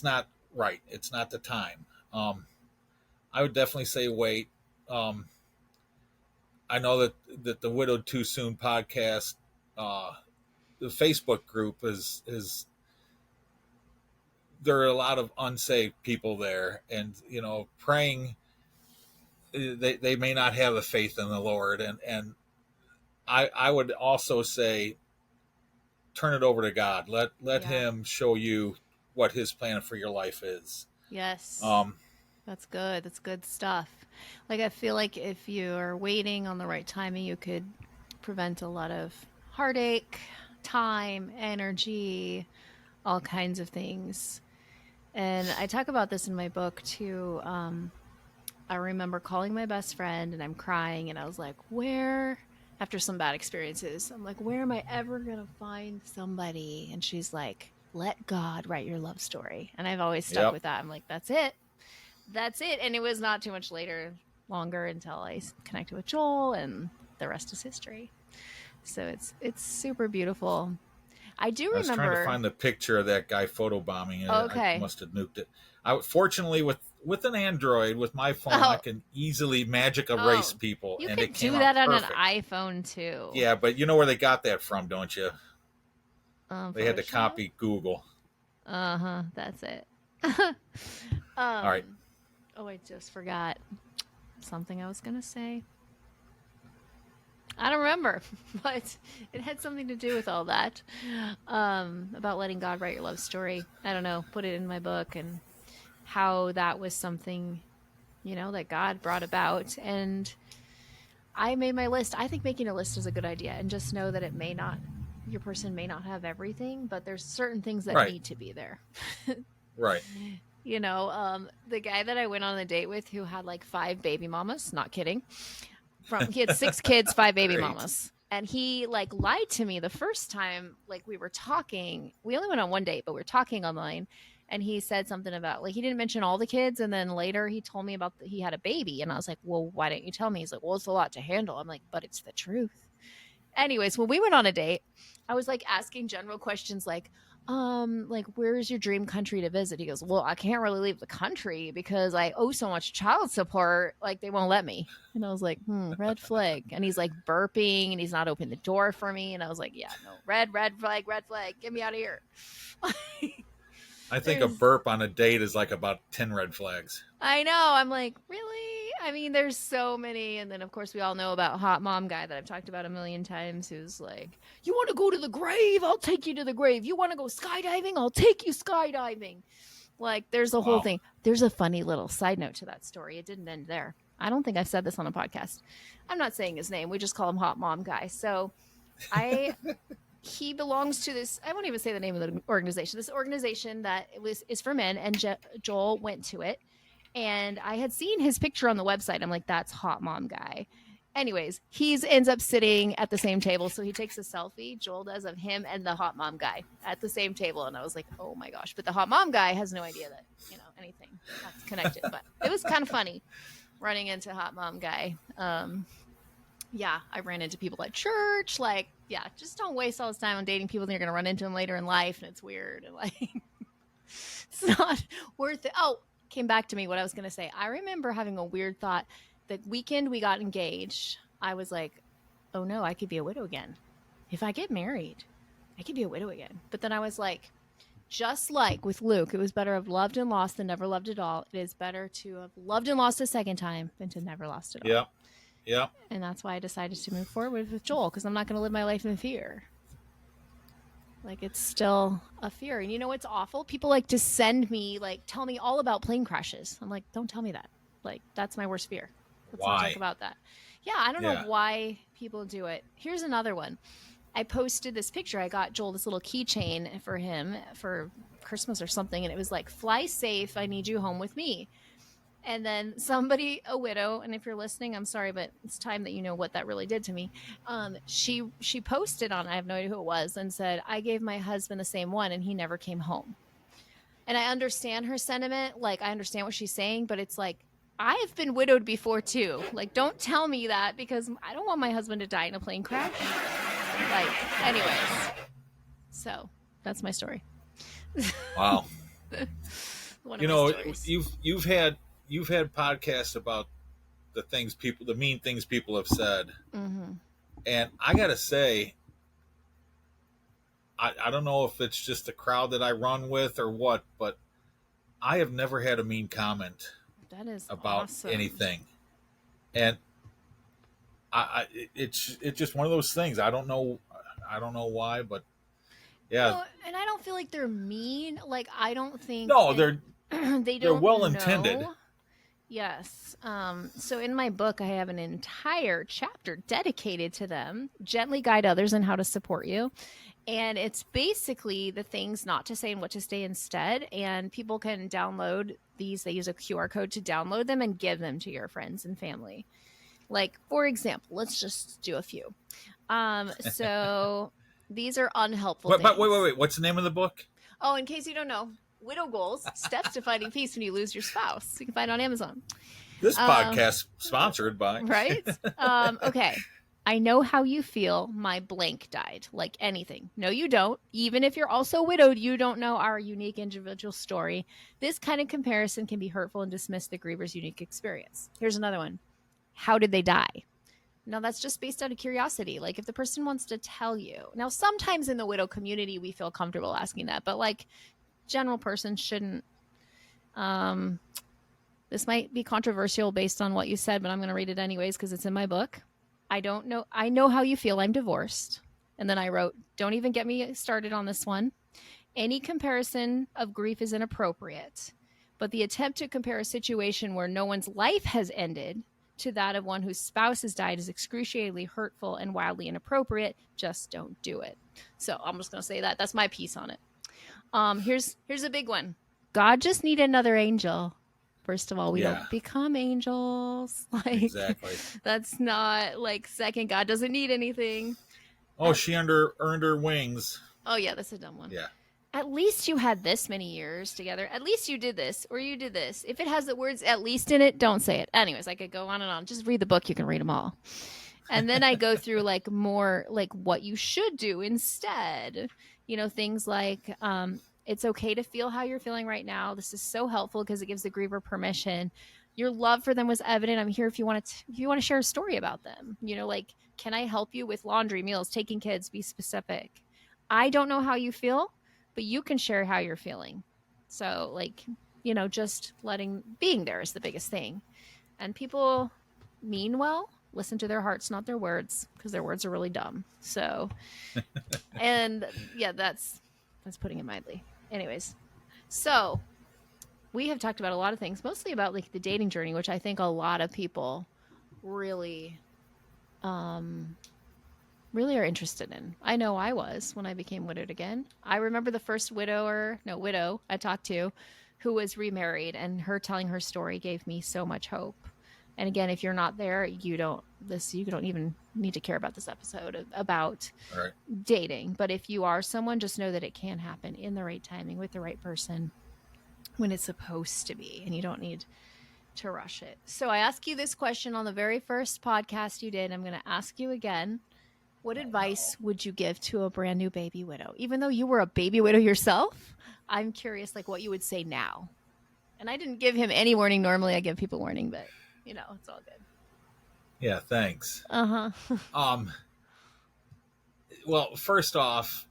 not right. It's not the time. I would definitely say wait. I know that the Widowed Too Soon podcast, the Facebook group is there are a lot of unsaved people there, and praying, they may not have the faith in the Lord, and I would also say turn it over to God. Let Him show you what His plan for your life is. Yes. That's good. That's good stuff. Like, I feel like if you're waiting on the right timing, you could prevent a lot of heartache, time, energy, all kinds of things. And I talk about this in my book too. I remember calling my best friend, and I'm crying, and I was like, after some bad experiences, I'm like, where am I ever going to find somebody? And she's like, let God write your love story. And I've always stuck with that. I'm like, that's it. And it was not too much longer until I connected with Joel, and the rest is history. So it's super beautiful. I do remember. I was trying to find the picture of that guy photobombing it. Okay. I must have nuked it. Fortunately, with an Android, with my phone, I can easily magic erase people. You and can it came do that out on perfect. an iPhone too. Yeah, but you know where they got that from, don't you? They had to Photoshop? copy Google. That's it. All right. Oh, I just forgot something I was going to say. I don't remember, but it had something to do with all that, about letting God write your love story. I don't know, put it in my book, and how that was something, that God brought about. And I made my list. I think making a list is a good idea, and just know that your person may not have everything, but there's certain things that need to be there. Right. The guy that I went on a date with, who had like 5 baby mamas, not kidding. He had 6 kids, 5 baby mamas. And he like lied to me the first time, like we were talking. We only went on one date, but we were talking online. And he said something about, like, he didn't mention all the kids. And then later he told me about he had a baby. And I was like, well, why didn't you tell me? He's like, well, it's a lot to handle. I'm like, but it's the truth. Anyways, when we went on a date, I was like asking general questions like, where's your dream country to visit? He goes, well, I can't really leave the country because I owe so much child support. Like, they won't let me. And I was like, red flag. And he's like burping, and he's not opening the door for me. And I was like, yeah, no, red flag, get me out of here. I think a burp on a date is like about 10 red flags. I know. I'm like, really? I mean, there's so many. And then, of course, we all know about Hot Mom Guy that I've talked about a million times, who's like, you want to go to the grave? I'll take you to the grave. You want to go skydiving? I'll take you skydiving. Like, there's a whole thing. There's a funny little side note to that story. It didn't end there. I don't think I've said this on a podcast. I'm not saying his name. We just call him Hot Mom Guy. So he belongs to this, I won't even say the name of the organization. This organization that is for men, and Joel went to it. And I had seen his picture on the website. I'm like, that's Hot Mom Guy. Anyways, he ends up sitting at the same table. So he takes a selfie, Joel does, of him and the Hot Mom Guy at the same table. And I was like, oh my gosh. But the Hot Mom Guy has no idea that, anything that's connected. But it was kind of funny running into Hot Mom Guy. Yeah, I ran into people at church. Like, yeah, just don't waste all this time on dating people. Then you're going to run into them later in life. And it's weird. And like, it's not worth it. Oh, came back to me what I was going to say. I remember having a weird thought. The weekend we got engaged, I was like, oh no, I could be a widow again. If I get married, I could be a widow again. But then I was like, just like with Luke, it was better to have loved and lost than never loved at all. It is better to have loved and lost a second time than to never lost at all. Yeah. Yeah. And that's why I decided to move forward with Joel, because I'm not going to live my life in fear. Like, it's still a fear. And you know what's awful? People like to send me, like, tell me all about plane crashes. I'm like, don't tell me that. Like, that's my worst fear. Let's not talk about that. Yeah, I don't know why people do it. Here's another one. I posted this picture. I got Joel this little keychain for him for Christmas or something. And it was like, fly safe. I need you home with me. And then somebody, a widow, and if you're listening, I'm sorry, but it's time that you know what that really did to me. She posted on, I have no idea who it was, and said, I gave my husband the same one and he never came home. And I understand her sentiment. Like, I understand what she's saying, but it's like, I have been widowed before too. Like, don't tell me that, because I don't want my husband to die in a plane crash. Like, anyways. So that's my story. Wow. You know, you've had podcasts about the mean things people have said. Mm-hmm. And I got to say, I don't know if it's just the crowd that I run with or what, but I have never had a mean comment about anything. And it's just one of those things. I don't know why, but yeah. Well, and I don't feel like they're mean. Like, I don't think. No, they're well intended. Yes. So in my book, I have an entire chapter dedicated to them. Gently guide others in how to support you. And it's basically the things not to say and what to say instead. And people can download these. They use a QR code to download them and give them to your friends and family. Like, for example, let's just do a few. So these are unhelpful things. But wait. What's the name of the book? Oh, in case you don't know, Widow Goals, Steps to Finding Peace When You Lose Your Spouse. You can find it on Amazon. This podcast sponsored by. Right? Okay. I know how you feel. My blank died. Like anything. No, you don't. Even if you're also widowed, you don't know our unique individual story. This kind of comparison can be hurtful and dismiss the griever's unique experience. Here's another one. How did they die? Now, that's just based out of curiosity. Like, if the person wants to tell you. Now, sometimes in the widow community, we feel comfortable asking that. But, like, general person shouldn't. This might be controversial based on what you said, but I'm going to read it anyways because it's in my book. I don't know. I know how you feel. I'm divorced. And then I wrote, don't even get me started on this one. Any comparison of grief is inappropriate, but the attempt to compare a situation where no one's life has ended to that of one whose spouse has died is excruciatingly hurtful and wildly inappropriate. Just don't do it. So I'm just going to say that. That's my piece on it. Here's a big one. God just needed another angel. First of all, we don't become angels. Like, exactly. That's not like second. God doesn't need anything. Oh, she earned her wings. Oh yeah, that's a dumb one. Yeah. At least you had this many years together. At least you did this or you did this. If it has the words "at least" in it, don't say it. Anyways, I could go on and on. Just read the book. You can read them all. And then I go through like more like what you should do instead. You know, things like it's okay to feel how you're feeling right now. This is so helpful because it gives the griever permission. Your love for them was evident. I'm here if you want to share a story about them. You know, like, can I help you with laundry, meals, taking kids? Be specific. I don't know how you feel, but you can share how you're feeling. So like, you know, just being there is the biggest thing. And people mean well, listen to their hearts, not their words, because their words are really dumb. So, and yeah, that's putting it mildly. Anyways, so we have talked about a lot of things, mostly about like the dating journey, which I think a lot of people really, really are interested in. I know I was when I became widowed again. I remember the first widow I talked to who was remarried, and her telling her story gave me so much hope. And again, if you're not there, you don't even need to care about this episode about dating. But if you are someone, just know that it can happen in the right timing with the right person when it's supposed to be, and you don't need to rush it. So I asked you this question on the very first podcast you did. I'm going to ask you again. What advice would you give to a brand new baby widow? Even though you were a baby widow yourself, I'm curious like what you would say now. And I didn't give him any warning. Normally I give people warning, but you know, it's all good. Yeah, thanks. Uh-huh. Well, first off,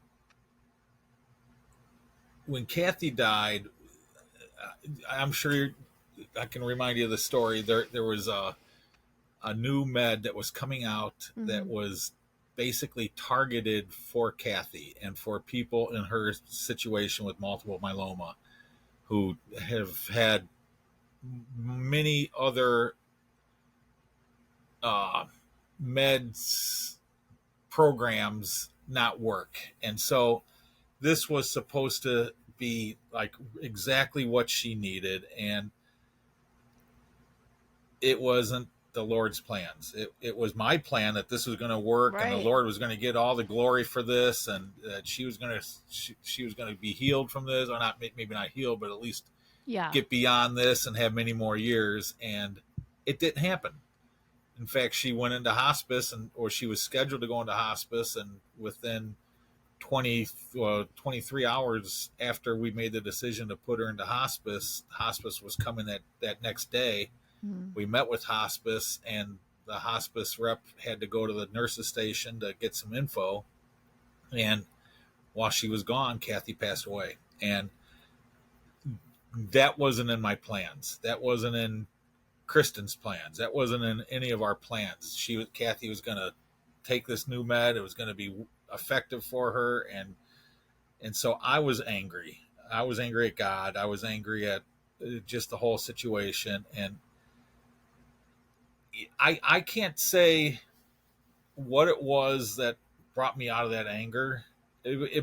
when Kathy died, I'm sure I can remind you of the story. There was a new med that was coming out that was basically targeted for Kathy and for people in her situation with multiple myeloma who have had many other meds programs not work. And so this was supposed to be like exactly what she needed, and it wasn't the Lord's plans. It was my plan that this was going to work, right, and the Lord was going to get all the glory for this, and that she was going to be healed from this, or not, maybe not healed, but at least get beyond this and have many more years. And it didn't happen. In fact, she went into hospice, or she was scheduled to go into hospice, and within 23 hours after we made the decision to put her into hospice was coming that next day. We met with hospice, and the hospice rep had to go to the nurse's station to get some info. And while she was gone, Kathy passed away. And that wasn't in my plans. That wasn't in Kristen's plans. That wasn't in any of our plans. Kathy was going to take this new med. It was going to be effective for her. And so I was angry. I was angry at God. I was angry at just the whole situation. And I can't say what it was that brought me out of that anger,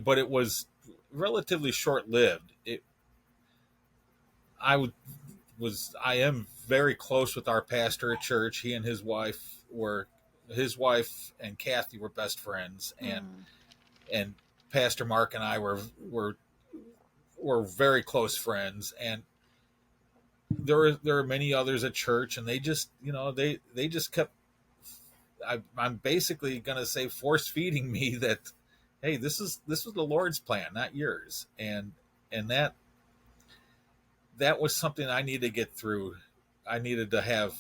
but it was relatively short-lived. I am very close with our pastor at church. He and his wife and Kathy were best friends, and Pastor Mark and I were very close friends, and there are many others at church, and they just they just kept. I'm basically going to say force feeding me that, hey, this was the Lord's plan, not yours, and that was something I needed to get through. I needed to have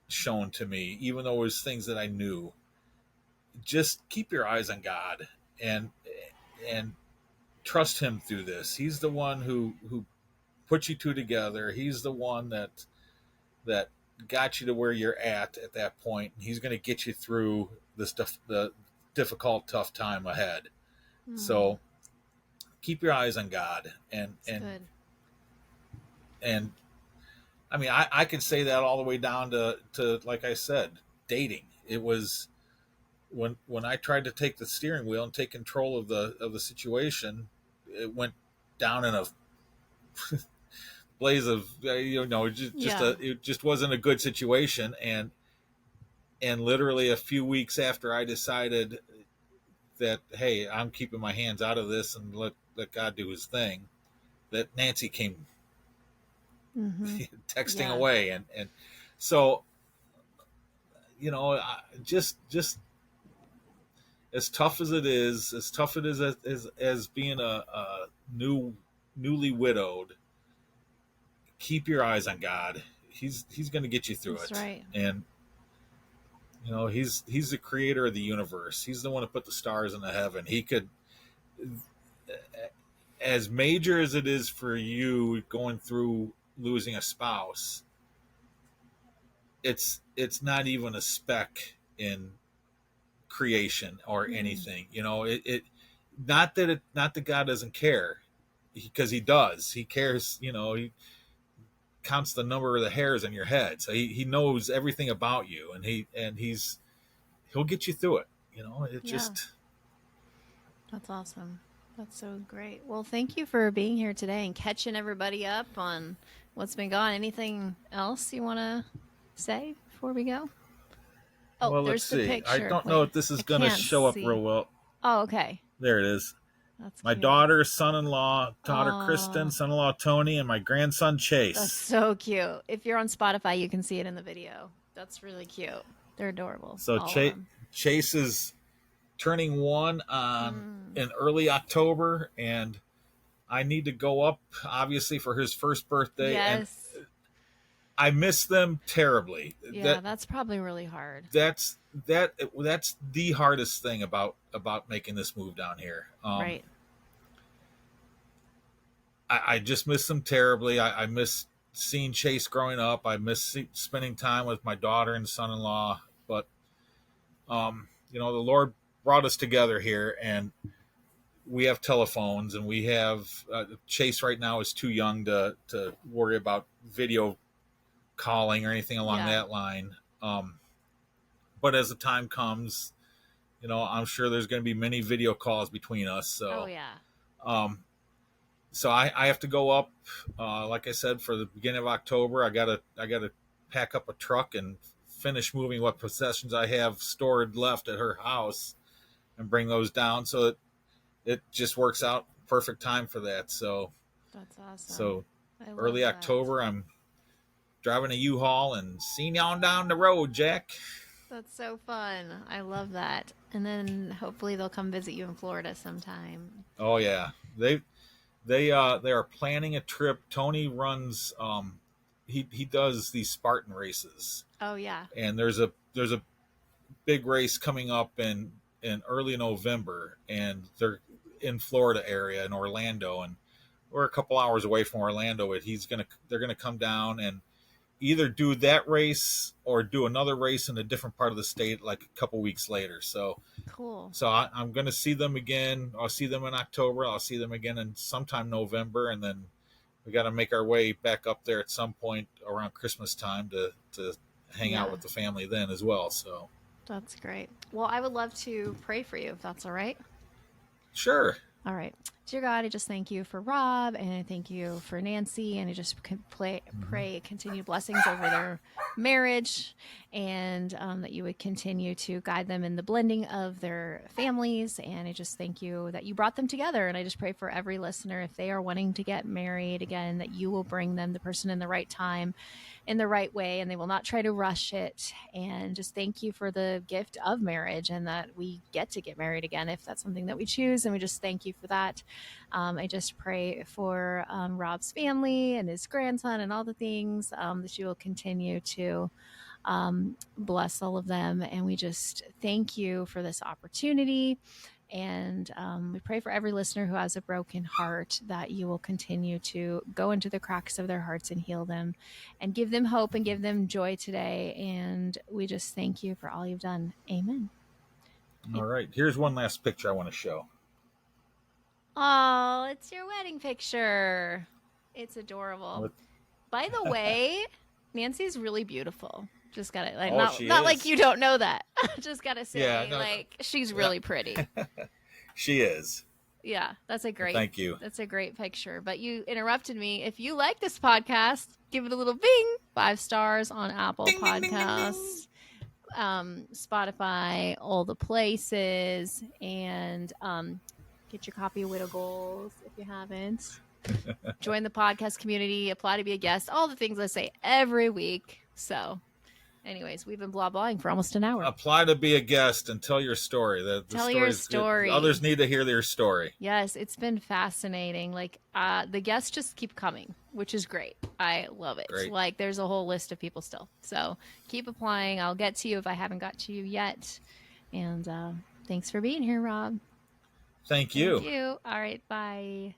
shown to me, even though it was things that I knew. Just keep your eyes on God and trust Him through this. He's the one who put you two together. He's the one that got you to where you're at that point. He's going to get you through the difficult, tough time ahead. So keep your eyes on God, and I mean, I could say that all the way down to like I said, dating. It was when I tried to take the steering wheel and take control of the situation, it went down in a blaze of it just wasn't a good situation. And literally a few weeks after I decided that, hey, I'm keeping my hands out of this and let God do His thing, that Nancy came texting away, and so just as tough as it is, as being a newly widowed, keep your eyes on God. He's going to get you through it. Right. And he's the creator of the universe. He's the one who put the stars in the heaven. He could as major as it is for you going through losing a spouse, it's not even a speck in creation or anything. It not that God doesn't care, because he does. He cares. He counts the number of the hairs in your head, so he knows everything about you, and he'll get you through it. Just. That's awesome. That's so great. Well, thank you for being here today and catching everybody up on what's been going on. Anything else you want to say before we go? Oh, well, there's the picture. I don't know if this is going to show up real well. Oh, okay. There it is. That's my cute. daughter, son-in-law, Kristen, son-in-law Tony, and my grandson Chase. That's so cute. If you're on Spotify, you can see it in the video. That's really cute. They're adorable. So Chase is turning 1 in early October, and I need to go up, obviously, for his first birthday. Yes. And I miss them terribly. Yeah, that's probably really hard. That's the hardest thing about making this move down here. Right. I just miss them terribly. I miss seeing Chase growing up. I miss spending time with my daughter and son-in-law. But, the Lord brought us together here, and we have telephones, and we have Chase right now is too young to worry about video calling or anything along that line. But as the time comes, I'm sure there's going to be many video calls between us. So, so I have to go up, like I said, for the beginning of October. I gotta pack up a truck and finish moving what possessions I have stored left at her house and bring those down. So it just works out perfect time for that. So that's awesome. So early October, I'm driving a U-Haul and seeing you on down the road, Jack. That's so fun. I love that. And then hopefully they'll come visit you in Florida sometime. Oh yeah. They are planning a trip. Tony runs he does these Spartan races. Oh yeah. And there's a big race coming up in early November, and they're in Florida area in Orlando, and we're a couple hours away from Orlando, but they're gonna come down and either do that race or do another race in a different part of the state like a couple weeks later. So cool. So I'm going to see them again. I'll see them in October. I'll see them again in sometime November. And then we got to make our way back up there at some point around Christmas time to hang out with the family then as well. So that's great. Well, I would love to pray for you if that's all right. Sure. All right. Dear God, I just thank you for Rob, and I thank you for Nancy, and I just pray continued blessings over their marriage, and that you would continue to guide them in the blending of their families. And I just thank you that you brought them together. And I just pray for every listener, if they are wanting to get married again, that you will bring them the person in the right time, in the right way, and they will not try to rush it. And just thank you for the gift of marriage, and that we get to get married again if that's something that we choose. And we just thank you for that. I just pray for Rob's family and his grandson and all the things that you will continue to bless all of them. And we just thank you for this opportunity. And we pray for every listener who has a broken heart, that you will continue to go into the cracks of their hearts and heal them and give them hope and give them joy today. And we just thank you for all you've done. Amen. All right. Here's one last picture I want to show. Oh, it's your wedding picture. It's adorable. By the way, Nancy's really beautiful. Just gotta not like you don't know that. Just gotta say, she's really pretty. She is. Yeah, that's a great. Thank you. That's a great picture. But you interrupted me. If you like this podcast, give it a little bing. 5 stars on Apple Podcasts, Spotify, all the places, and get your copy of Widow Goals if you haven't. Join the podcast community. Apply to be a guest. All the things I say every week. So. Anyways, we've been blah-blahing for almost an hour. Apply to be a guest and tell your story. Tell your story. Others need to hear their story. Yes, it's been fascinating. The guests just keep coming, which is great. I love it. Great. There's a whole list of people still. So keep applying. I'll get to you if I haven't got to you yet. And thanks for being here, Rob. Thank you. Thank you. All right, bye.